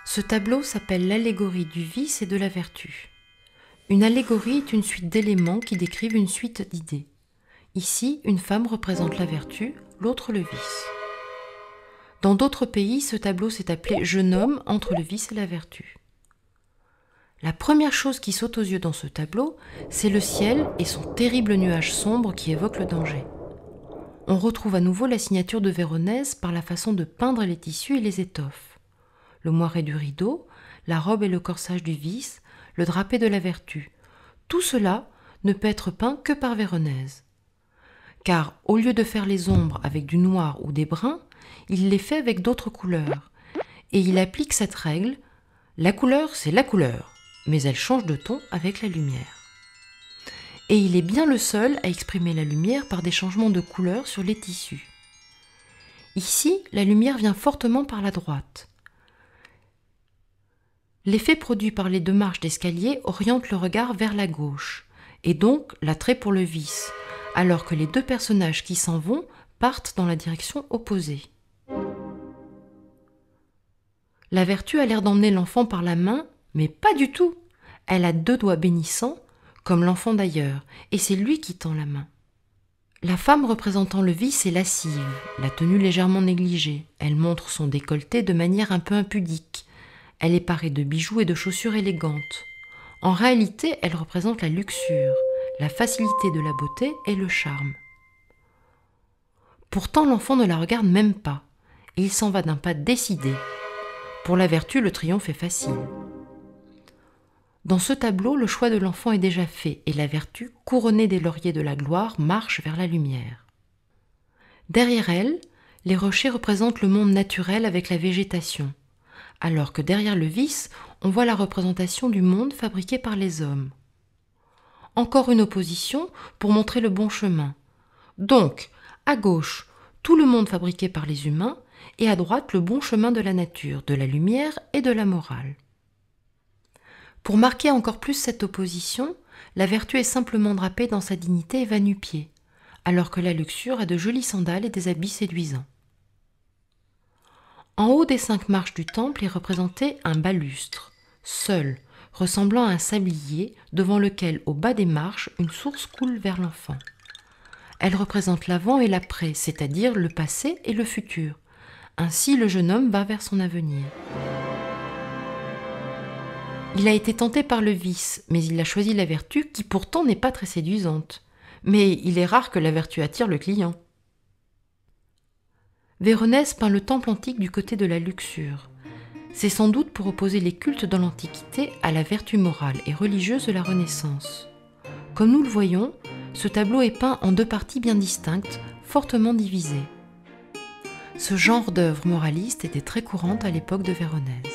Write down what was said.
Ce tableau s'appelle l'allégorie du vice et de la vertu. Une allégorie est une suite d'éléments qui décrivent une suite d'idées. Ici, une femme représente la vertu, l'autre le vice. Dans d'autres pays, ce tableau s'est appelé « jeune homme entre le vice et la vertu ». La première chose qui saute aux yeux dans ce tableau, c'est le ciel et son terrible nuage sombre qui évoque le danger. On retrouve à nouveau la signature de Véronèse par la façon de peindre les tissus et les étoffes. Le moiré du rideau, la robe et le corsage du vice, le drapé de la vertu. Tout cela ne peut être peint que par Véronèse. Car au lieu de faire les ombres avec du noir ou des bruns, il les fait avec d'autres couleurs. Et il applique cette règle, la couleur c'est la couleur, mais elle change de ton avec la lumière. Et il est bien le seul à exprimer la lumière par des changements de couleur sur les tissus. Ici, la lumière vient fortement par la droite. L'effet produit par les deux marches d'escalier oriente le regard vers la gauche, et donc l'attrait pour le vice, alors que les deux personnages qui s'en vont partent dans la direction opposée. La vertu a l'air d'emmener l'enfant par la main, mais pas du tout. Elle a deux doigts bénissants, comme l'enfant d'ailleurs, et c'est lui qui tend la main. La femme représentant le vice est lascive, la tenue légèrement négligée. Elle montre son décolleté de manière un peu impudique. Elle est parée de bijoux et de chaussures élégantes. En réalité, elle représente la luxure, la facilité de la beauté et le charme. Pourtant, l'enfant ne la regarde même pas, et il s'en va d'un pas décidé. Pour la vertu, le triomphe est facile. Dans ce tableau, le choix de l'enfant est déjà fait et la vertu, couronnée des lauriers de la gloire, marche vers la lumière. Derrière elle, les rochers représentent le monde naturel avec la végétation, alors que derrière le vice, on voit la représentation du monde fabriqué par les hommes. Encore une opposition pour montrer le bon chemin. Donc, à gauche, tout le monde fabriqué par les humains, et à droite, le bon chemin de la nature, de la lumière et de la morale. Pour marquer encore plus cette opposition, la vertu est simplement drapée dans sa dignité et va nu-pieds, alors que la luxure a de jolies sandales et des habits séduisants. En haut des 5 marches du temple est représenté un balustre, seul, ressemblant à un sablier, devant lequel, au bas des marches, une source coule vers l'enfant. Elle représente l'avant et l'après, c'est-à-dire le passé et le futur. Ainsi, le jeune homme va vers son avenir. Il a été tenté par le vice, mais il a choisi la vertu qui pourtant n'est pas très séduisante. Mais il est rare que la vertu attire le client. Véronèse peint le temple antique du côté de la luxure. C'est sans doute pour opposer les cultes dans l'Antiquité à la vertu morale et religieuse de la Renaissance. Comme nous le voyons, ce tableau est peint en 2 parties bien distinctes, fortement divisées. Ce genre d'œuvre moraliste était très courante à l'époque de Véronèse.